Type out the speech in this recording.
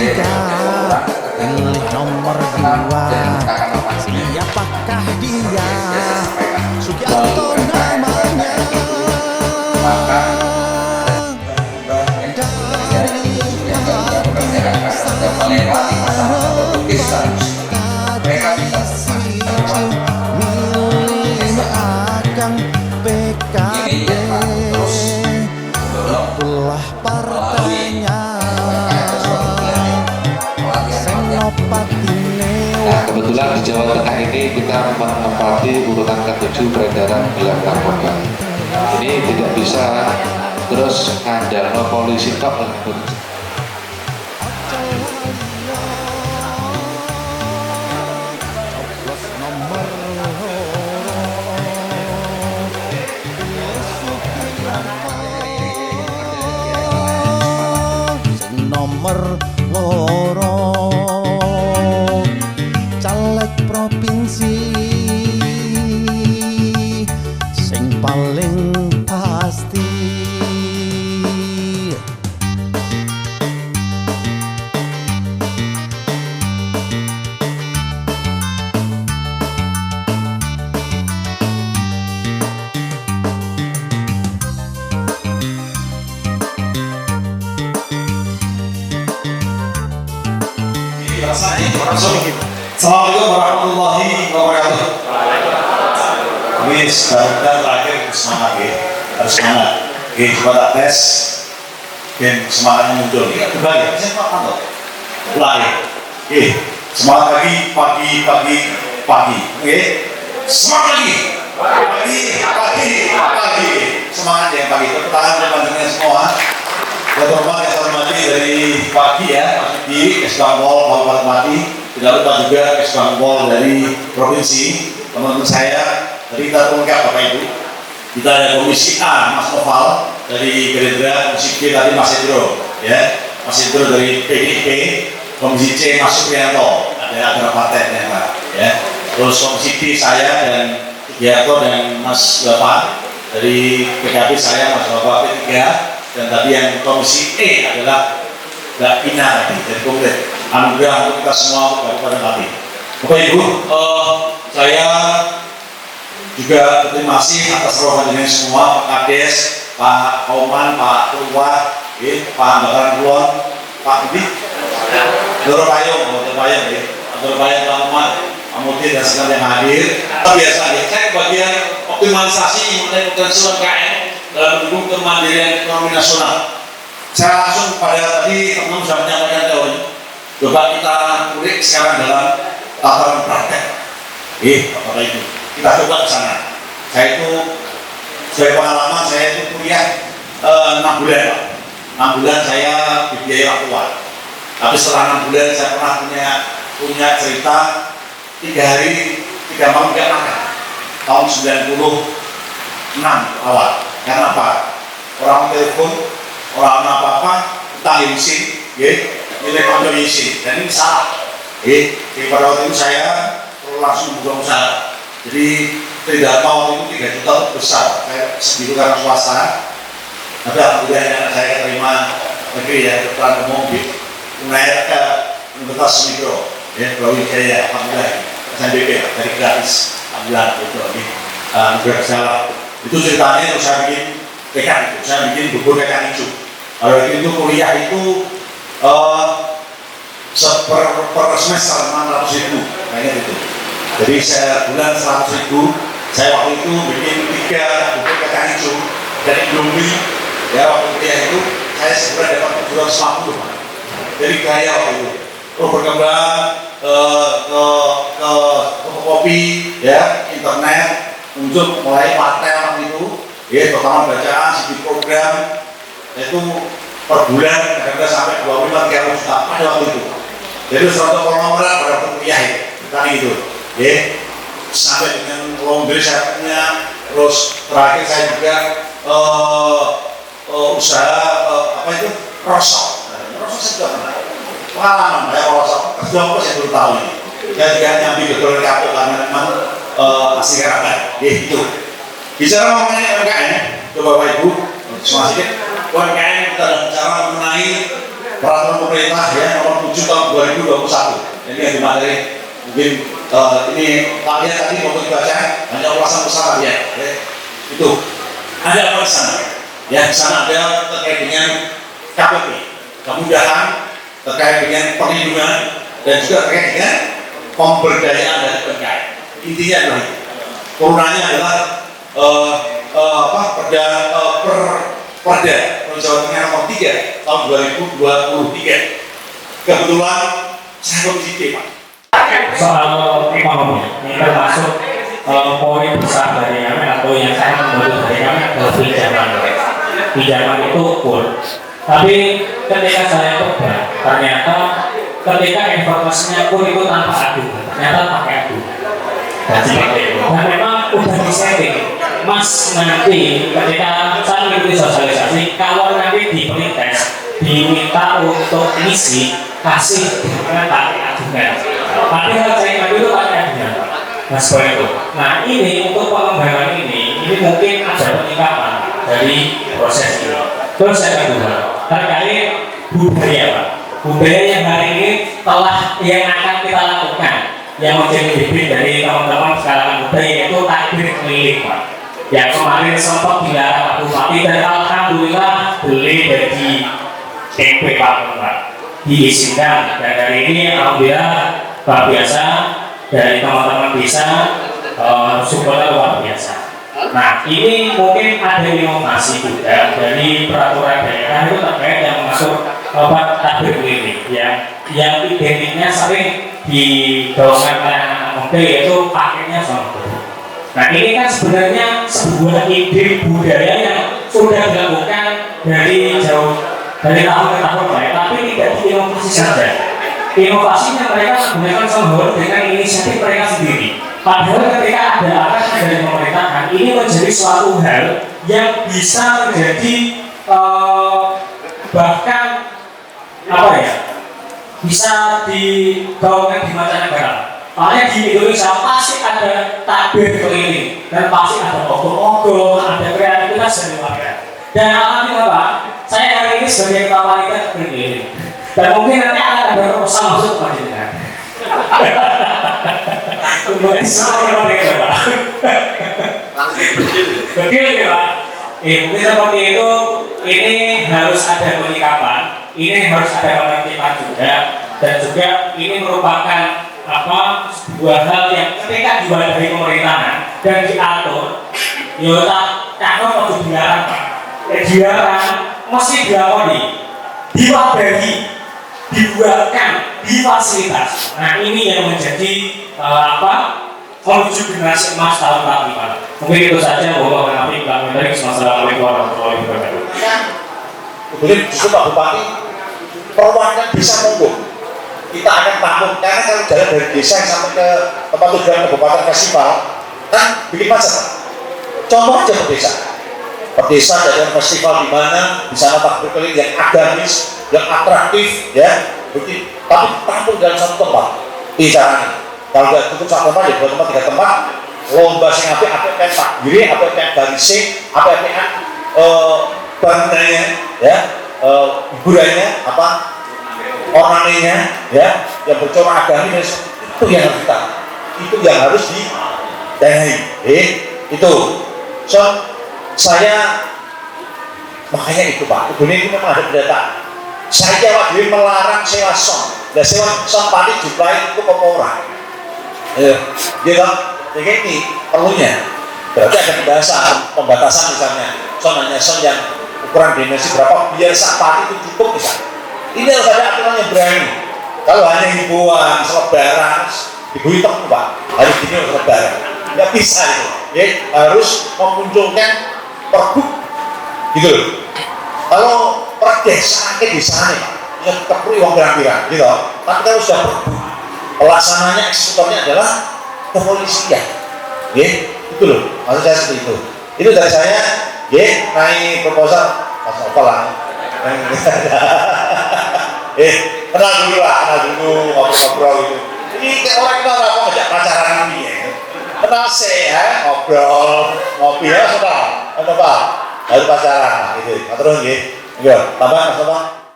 tiga, pilih nomor dua. Siapakah dia? Sugiarto namanya. Dari milih akan PKB, itulah partainya. Nah, kebetulan di Jawa Tengah ini kita menempati urutan ke-7 peredaran gelar narkoba. Ini tidak bisa terus ngandalno polisi tok. Nomor loro caleg provinsi sing paling pasti. Assalamualaikum warahmatullahi wabarakatuh. Ini sebentar terakhir semangat ya, harus semangat. Oke, coba tak tes. Dan semangatnya muncul. Kembali, saya apa tuh? Ulangi. Oke, semangat pagi. Oke, semangat lagi. Pagi. Semangat ya pagi. Tepuk tangan teman-teman semua. Terhormat yang saya hormati dari pagi ya, Mas Didi, Kesbangpol Kabupaten Pati. Tidak lupa juga Kesbangpol dari provinsi, teman-teman saya. Dari kita lengkap Bapak Ibu. Kita ada Komisi A, Mas Noval dari Gerindra, Komisi B tadi Mas Idro, ya, Mas Idro dari PDIP, Komisi C Mas Supriyanto, ada partai ternyata, ya. Terus Komisi D saya dan Sugiarto dan Mas Bapak dari PKB saya Mas Bapak P3. Dan tadi yang Komisi E adalah Mbak Ina tadi dari Kongres. Anugerah untuk kita semua Kabupaten Pati. Bapak Ibu, saya juga berterima kasih atas rohaninya semua, Pak Kades, Pak Kauman, Pak Tua, Pak Bakaran Kulon, Pak Budi, Doro Payung, Pak Umat, Pak Muti dan segala yang hadir. Biasa ya, saya bagian optimalisasi mengenai potensi UMKM dalam mendukung kemandirian ekonomi nasional. Saya langsung pada tadi teman-teman sudah menyampaikan teori. Coba kita kulik sekarang dalam tataran praktek. Bapak Ibu, kita coba ke sana. Saya itu sebagai pengalaman saya itu kuliah 6 bulan, Pak. 6 bulan saya dibiayai orang tua. Tapi setelah 6 bulan saya pernah punya cerita 3 hari 3 malam gak makan. Tahun 96 awal. Karena apa? Orang telepon, orang apa-apa, utang izin, nilai konco izin, dan ini salah. Pada waktu itu saya langsung buka usaha. Jadi tidak mau itu 3 juta itu besar. Saya sedih karena swasta. Tapi alhamdulillah anak saya terima negeri ya, kebetulan umum di Unair ke Universitas Mikro, Brawijaya, alhamdulillah. SNBP dari gratis, alhamdulillah itu lagi. Berjalan. Itu ceritanya terus saya bikin tekan itu, saya bikin bubur tekan hijau. Kalau itu kuliah itu per semester 600.000 kayaknya gitu. Jadi saya bulan 100.000. Saya waktu itu bikin 3 bubur tekan hijau dari Indomie. Ya waktu kuliah itu saya sebenarnya dapat 750. Jadi gaya waktu itu. Terus berkembang ke kopi, ya, internet. Muncul mulai partai waktu itu, pertama bacaan, CD program, itu per bulan kadang sampai 25-30 juta pada waktu itu. Jadi suatu konglomerat pada waktu kuliah tadi itu, sampai dengan laundry saya punya. Terus terakhir saya juga usaha rosok. Rosok saya juga pernah pengalaman, kerja apa saya baru tahu ini. Saya juga nyambi betul kapok karena memang asli kerabat, itu. Bicara mengenai UMKM, coba Bapak Ibu, semua sedikit. UMKM kita sudah bicara mengenai peraturan pemerintah ya nomor 7 2021. Ini yang di materi mungkin ini kalian tadi mau dibaca hanya ulasan bersama ya. Itu ada apa di sana? Ya di sana ada terkait dengan KPP, kemudahan terkait dengan perlindungan dan juga terkait dengan pemberdayaan dari UMKM. Intinya adalah turunannya adalah Perda Jawa Tengah nomor 3 tahun 2023. Kebetulan saya komisi D, Pak. Soal ekonomi ini termasuk poin besar dari kami atau yang saya membantu dari kami adalah pinjaman itu full. Tapi ketika saya coba, ternyata ketika informasinya pun itu tanpa aduan, ternyata pakai aduan. Dan memang udah disetting, Mas, nanti ketika saya mengikuti sosialisasi, kalau nanti di tes diminta untuk isi, kasih dengan pakai aduan. Tapi kalau saya itu pakai aduan, Mas, itu. Nah ini untuk pengembangan ini mungkin ada peningkatan dari proses ini. Terus yang kedua, terkait budaya, Pak. Budaya yang hari ini telah yang akan kita lakukan, yang menjadi bibit dari teman-teman sekarang muda, yaitu takbir keliling, Pak. Yang kemarin sempat dilarang Pak Bupati dan alhamdulillah beli dari TP Pak, diizinkan. Dan dari ini alhamdulillah luar biasa dari teman-teman desa, supportnya luar biasa. Nah ini mungkin ada inovasi juga dari peraturan daerah itu terkait yang masuk takbir keliling yang identiknya sering digaungkan oleh anak muda, yaitu pakainya sombong. Nah ini kan sebenarnya sebuah ide budaya yang sudah dilakukan dari tahun ke tahun, tapi tidak diinovasi saja. Inovasinya mereka menggunakan sombong dengan inisiatif mereka sendiri. Padahal ketika ada arahan dari pemerintahan, ini menjadi suatu hal yang bisa menjadi bahkan apa ya, bisa digaungkan di mancanegara. Makanya di Indonesia pasti ada takbir keliling dan pasti ada ogoh-ogoh, ada kreativitas dan lain-lain. Dan alhamdulillah Pak, saya hari ini sebagai kepala panitia keliling. Dan mungkin nanti akan ada proposal masuk ke majelis. Untuk semua mereka, Pak. Betul ya, Pak. Mungkin seperti itu. Ini harus ada penyikapan, ini harus ada penertiban juga, dan juga ini merupakan sebuah hal yang ketika dibuat dari pemerintahan dan diatur, ya takut untuk dilarang, Pak. Dilarang mesti dilakoni, diwadahi, dibuatkan, difasilitasi. Nah ini yang menjadi menuju generasi emas tahun 45. Mungkin itu saja. Wassalamualaikum warahmatullahi wabarakatuh. Kemudian justru Pak Bupati perwakilan desa monggo kita akan tampung, karena kalau jalan dari desa sampai ke tempat tujuan Kabupaten Festival kan bikin macet, Pak. Contoh aja per desa jadikan festival di mana di sana takbir keliling yang agamis, yang atraktif, ya, tapi tampung dalam satu tempat. Caranya kalau nggak cukup satu tempat, ya dua tempat, tiga tempat, lomba sing apik pengen takbiri, apik pengen barising, apik pengen bangunannya, ya, hiburannya, ornamennya, ya, yang bercorak agamis, itu yang harus didanai, itu. So saya makanya itu Pak, ini memang ada pendataan. Saya waktu ini melarang sewa son, dan sewa son tadi jumlahnya itu orang. Gitu, jadi ini perlunya berarti ada pembatasan misalnya son yang ukuran dimensi berapa biar saat itu cukup misalnya. Ini harus ada aturan yang berani. Kalau hanya hiburan, selebaran, ibu hitam Pak, harus gini selebaran, nggak bisa itu. Ya, harus memunculkan pergub, gitu loh. Kalau perdesaan di sana, ya kepri uang pirang-pirang, gitu. Tapi kalau sudah pergub, pelaksananya, eksekutornya adalah kepolisian, ya, itu loh. Maksud saya seperti itu. Itu dari saya, ya, naik proposal, masuk apa lah. Kenal dulu, ngobrol-ngobrol gitu. Ini kayak orang kenal apa ngajak pacaran ini ya. Kenal sih ya, ngobrol, ngopi ya, sudah. Apa? Baru pacaran gitu. Terus gitu. Tambah Mas Bapak.